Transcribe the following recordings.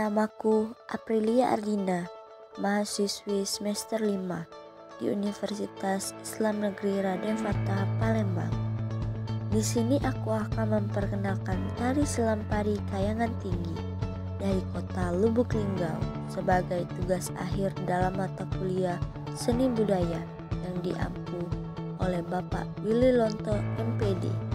Namaku Aprilia Ardina, mahasiswi semester 5 di Universitas Islam Negeri Raden Fatah, Palembang. Di sini aku akan memperkenalkan tari selampari kayangan tinggi dari kota Lubuk Linggau sebagai tugas akhir dalam mata kuliah seni budaya yang diampu oleh Bapak Willy Lonto MPD.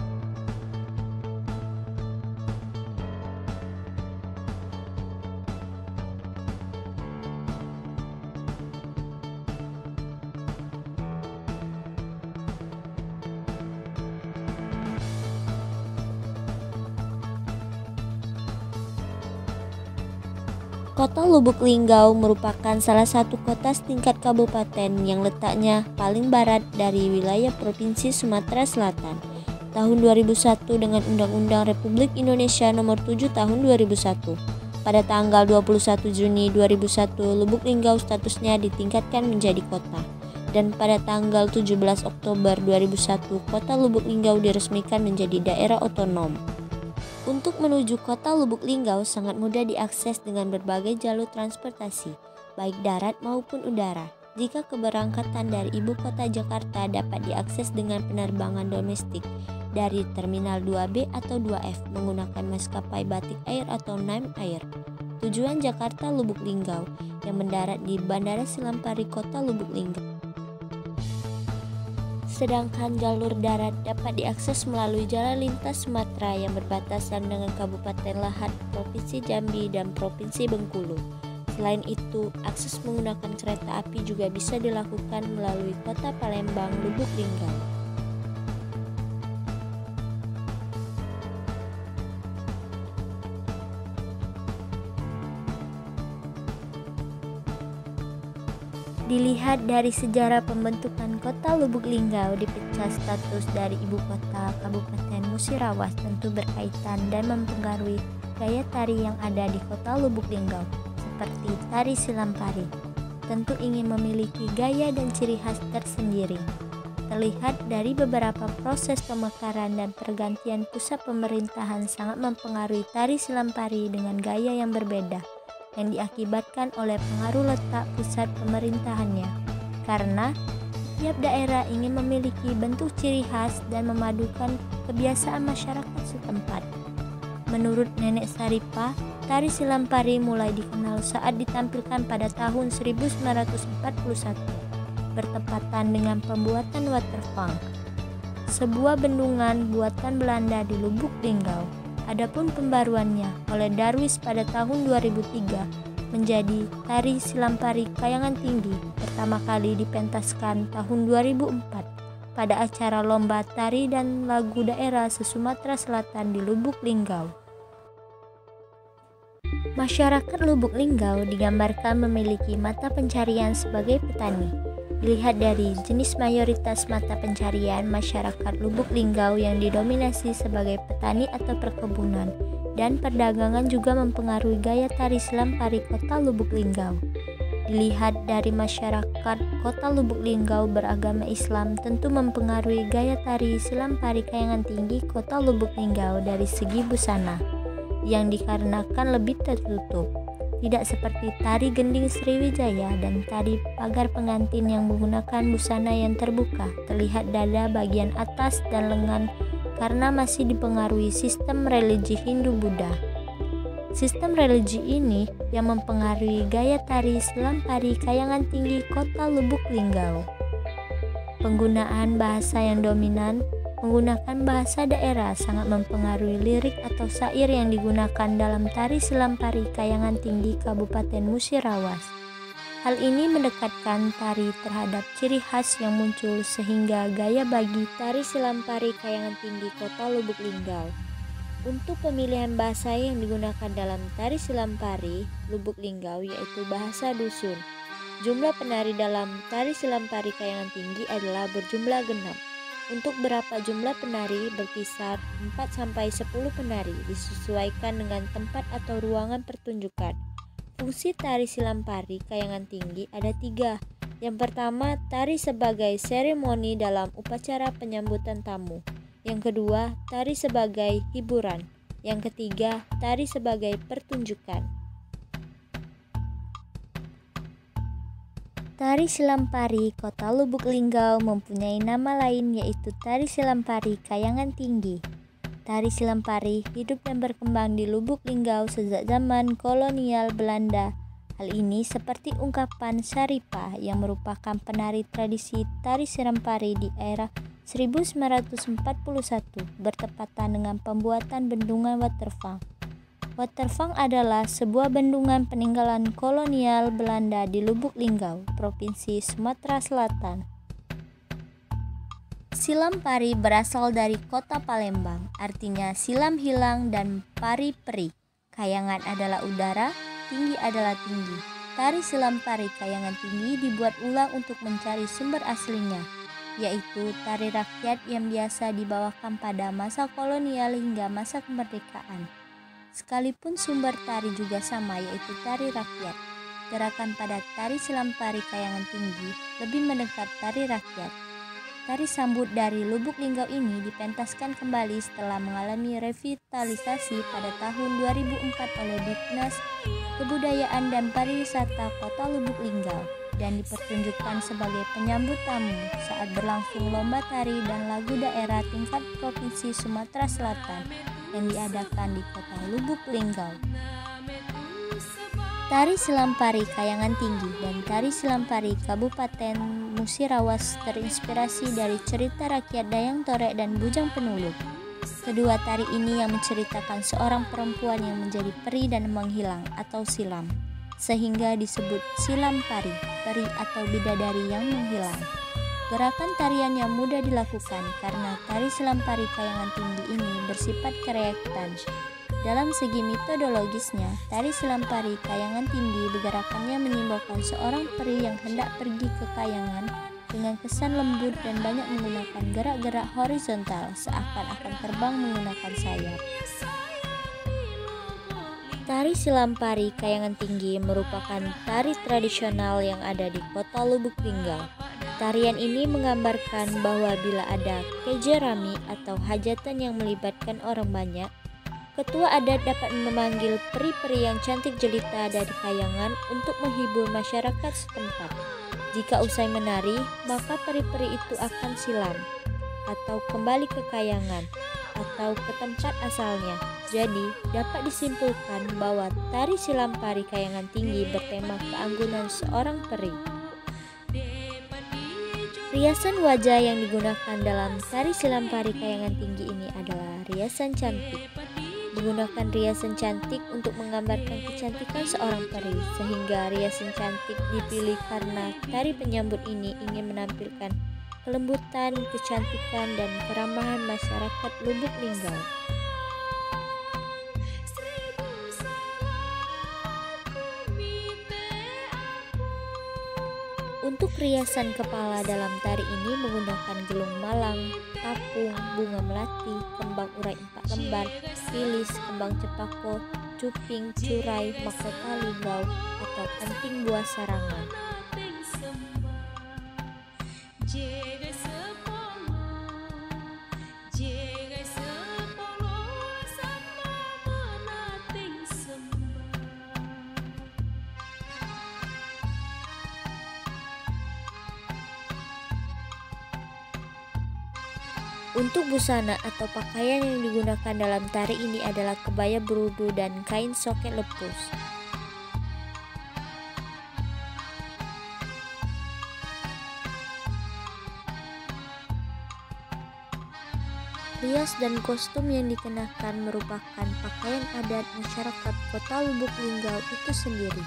Kota Lubuk Linggau merupakan salah satu kota setingkat kabupaten yang letaknya paling barat dari wilayah Provinsi Sumatera Selatan. Tahun 2001 dengan Undang-Undang Republik Indonesia Nomor 7 Tahun 2001. Pada tanggal 21 Juni 2001, Lubuk Linggau statusnya ditingkatkan menjadi kota. Dan pada tanggal 17 Oktober 2001, Kota Lubuk Linggau diresmikan menjadi daerah otonom. Untuk menuju kota Lubuk Linggau sangat mudah diakses dengan berbagai jalur transportasi, baik darat maupun udara. Jika keberangkatan dari ibu kota Jakarta dapat diakses dengan penerbangan domestik dari Terminal 2B atau 2F menggunakan maskapai Batik Air atau Naim Air. Tujuan Jakarta Lubuk Linggau yang mendarat di Bandara Silampari Kota Lubuk Linggau. Sedangkan jalur darat dapat diakses melalui Jalan Lintas Sumatera yang berbatasan dengan Kabupaten Lahat, Provinsi Jambi, dan Provinsi Bengkulu. Selain itu, akses menggunakan kereta api juga bisa dilakukan melalui Kota Palembang, Lubuk Linggau. Dilihat dari sejarah pembentukan kota Lubuk Linggau, dipecah status dari ibu kota Kabupaten Musirawas tentu berkaitan dan mempengaruhi gaya tari yang ada di kota Lubuk Linggau, seperti tari silampari. Tentu ingin memiliki gaya dan ciri khas tersendiri. Terlihat dari beberapa proses pemekaran dan pergantian pusat pemerintahan sangat mempengaruhi tari silampari dengan gaya yang berbeda, yang diakibatkan oleh pengaruh letak pusat pemerintahannya, karena tiap daerah ingin memiliki bentuk ciri khas dan memadukan kebiasaan masyarakat setempat. Menurut Nenek Saripah, tari silampari mulai dikenal saat ditampilkan pada tahun 1941, bertepatan dengan pembuatan waterfunk, sebuah bendungan buatan Belanda di Lubuk Linggau. Adapun pembaruannya oleh Darwis pada tahun 2003 menjadi tari silampari kayangan tinggi, pertama kali dipentaskan tahun 2004 pada acara lomba tari dan lagu daerah se-Sumatera Selatan di Lubuk Linggau. Masyarakat Lubuk Linggau digambarkan memiliki mata pencarian sebagai petani. Dilihat dari jenis mayoritas mata pencarian masyarakat Lubuk Linggau yang didominasi sebagai petani atau perkebunan, dan perdagangan juga mempengaruhi gaya tari silampari kota Lubuk Linggau. Dilihat dari masyarakat kota Lubuk Linggau beragama Islam tentu mempengaruhi gaya tari silampari kayangan tinggi kota Lubuk Linggau dari segi busana, yang dikarenakan lebih tertutup. Tidak seperti tari gending Sriwijaya dan tari pagar pengantin yang menggunakan busana yang terbuka, terlihat dada bagian atas dan lengan karena masih dipengaruhi sistem religi Hindu-Buddha. Sistem religi ini yang mempengaruhi gaya tari silampari kayangan tinggi kota Lubuk Linggau. Penggunaan bahasa yang dominan menggunakan bahasa daerah sangat mempengaruhi lirik atau syair yang digunakan dalam tari silampari kayangan tinggi Kabupaten Musirawas. Hal ini mendekatkan tari terhadap ciri khas yang muncul sehingga gaya bagi tari silampari kayangan tinggi kota Lubuk Linggau. Untuk pemilihan bahasa yang digunakan dalam tari silampari Lubuk Linggau yaitu bahasa dusun. Jumlah penari dalam tari silampari kayangan tinggi adalah berjumlah genap. Untuk berapa jumlah penari berkisar 4-10 penari, disesuaikan dengan tempat atau ruangan pertunjukan. Fungsi tari silampari kayangan tinggi ada 3. Yang pertama, tari sebagai seremoni dalam upacara penyambutan tamu. Yang kedua, tari sebagai hiburan. Yang ketiga, tari sebagai pertunjukan. Tari Silampari Kota Lubuk Linggau mempunyai nama lain yaitu Tari Silampari Kayangan Tinggi. Tari Silampari hidup dan berkembang di Lubuk Linggau sejak zaman kolonial Belanda. Hal ini seperti ungkapan Syaripah yang merupakan penari tradisi Tari Silampari di era 1941 bertepatan dengan pembuatan bendungan Watervang. Watervang adalah sebuah bendungan peninggalan kolonial Belanda di Lubuk Linggau, Provinsi Sumatera Selatan. Silampari berasal dari kota Palembang, artinya silam hilang dan pari peri. Kayangan adalah udara, tinggi adalah tinggi. Tari Silampari Kayangan Tinggi dibuat ulang untuk mencari sumber aslinya, yaitu tari rakyat yang biasa dibawakan pada masa kolonial hingga masa kemerdekaan. Sekalipun sumber tari juga sama, yaitu tari rakyat. Gerakan pada Tari Silampari Kayangan Tinggi lebih mendekat tari rakyat. Tari sambut dari Lubuk Linggau ini dipentaskan kembali setelah mengalami revitalisasi pada tahun 2004 oleh Dinas Kebudayaan dan Pariwisata Kota Lubuk Linggau dan dipertunjukkan sebagai penyambut tamu saat berlangsung lomba tari dan lagu daerah tingkat Provinsi Sumatera Selatan yang diadakan di Kota Lubuk Linggau. Tari Silampari Kayangan Tinggi dan Tari Silampari Kabupaten Musirawas terinspirasi dari cerita rakyat Dayang Torek dan Bujang Penuluk. Kedua tari ini yang menceritakan seorang perempuan yang menjadi peri dan menghilang atau silam, sehingga disebut Silampari, peri atau bidadari yang menghilang. Gerakan tarian yang mudah dilakukan karena Tari Silampari Kayangan Tinggi ini bersifat kreatif. Dalam segi metodologisnya, Tari Silampari Kayangan Tinggi gerakannya menyimbolkan seorang peri yang hendak pergi ke kayangan dengan kesan lembut dan banyak menggunakan gerak-gerak horizontal seakan-akan terbang menggunakan sayap. Tari Silampari Kayangan Tinggi merupakan tari tradisional yang ada di Kota Lubuk Linggau. Tarian ini menggambarkan bahwa bila ada kejerami atau hajatan yang melibatkan orang banyak, ketua adat dapat memanggil peri-peri yang cantik jelita dari kayangan untuk menghibur masyarakat setempat. Jika usai menari, maka peri-peri itu akan silam atau kembali ke kayangan atau ke tempat asalnya. Jadi, dapat disimpulkan bahwa Tari Silampari Kayangan Tinggi bertema keanggunan seorang peri. Riasan wajah yang digunakan dalam Tari Silampari Kayangan Tinggi ini adalah riasan cantik. Menggunakan riasan cantik untuk menggambarkan kecantikan seorang peri, sehingga riasan cantik dipilih karena tari penyambut ini ingin menampilkan kelembutan, kecantikan, dan keramahan masyarakat Lubuk Linggau. Untuk riasan kepala dalam tari ini menggunakan gelung malang, tapung, bunga melati, kembang urai 4 lembar, lilis, kembang cepako, cuping, curai, mahkota linggau, atau anting buah sarangan. Untuk busana atau pakaian yang digunakan dalam tari ini adalah kebaya berudu dan kain soket lepus. Rias dan kostum yang dikenakan merupakan pakaian adat masyarakat Kota Lubuk Linggau itu sendiri.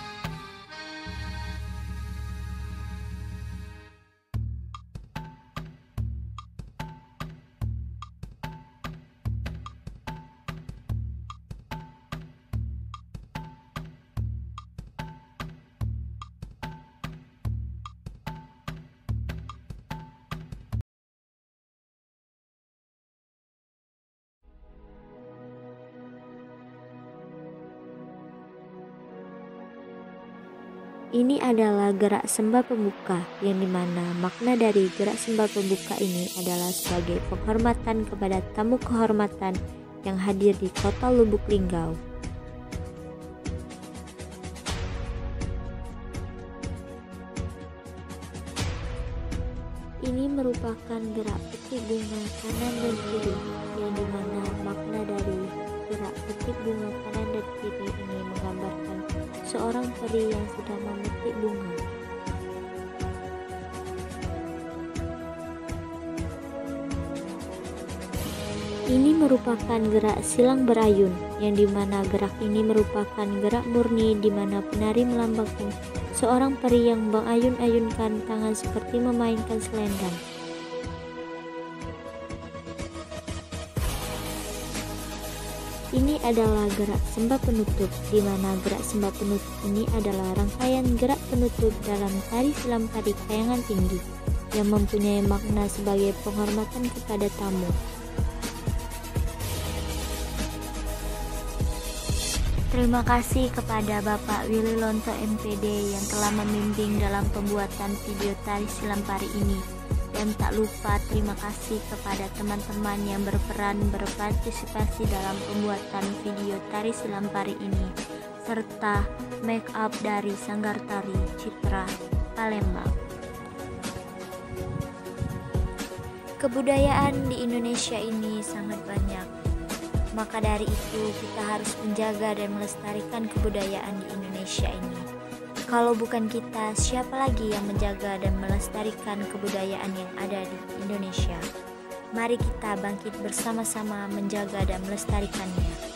Ini adalah gerak sembah pembuka, yang dimana makna dari gerak sembah pembuka ini adalah sebagai penghormatan kepada tamu kehormatan yang hadir di Kota Lubuk Linggau. Ini merupakan gerak petik bunga kanan dan kiri, yang dimana makna dari gerak petik bunga kanan dan kiri ini menggambarkan seorang peri yang sedang memetik bunga. Ini merupakan gerak silang berayun, yang dimana gerak ini merupakan gerak murni di mana penari melambangkan seorang peri yang mengayun-ayunkan tangan seperti memainkan selendang. Ini adalah gerak sembah penutup, di mana gerak sembah penutup ini adalah rangkaian gerak penutup dalam tari silam tari kayangan tinggi, yang mempunyai makna sebagai penghormatan kepada tamu. Terima kasih kepada Bapak Willy Lonto MPD yang telah membimbing dalam pembuatan video tari silam pari ini. Dan tak lupa terima kasih kepada teman-teman yang berperan berpartisipasi dalam pembuatan video tari silam pari ini, serta make up dari Sanggar Tari Citra Palembang. Kebudayaan di Indonesia ini sangat banyak. Maka dari itu kita harus menjaga dan melestarikan kebudayaan di Indonesia ini. Kalau bukan kita, siapa lagi yang menjaga dan melestarikan kebudayaan yang ada di Indonesia? Mari kita bangkit bersama-sama menjaga dan melestarikannya.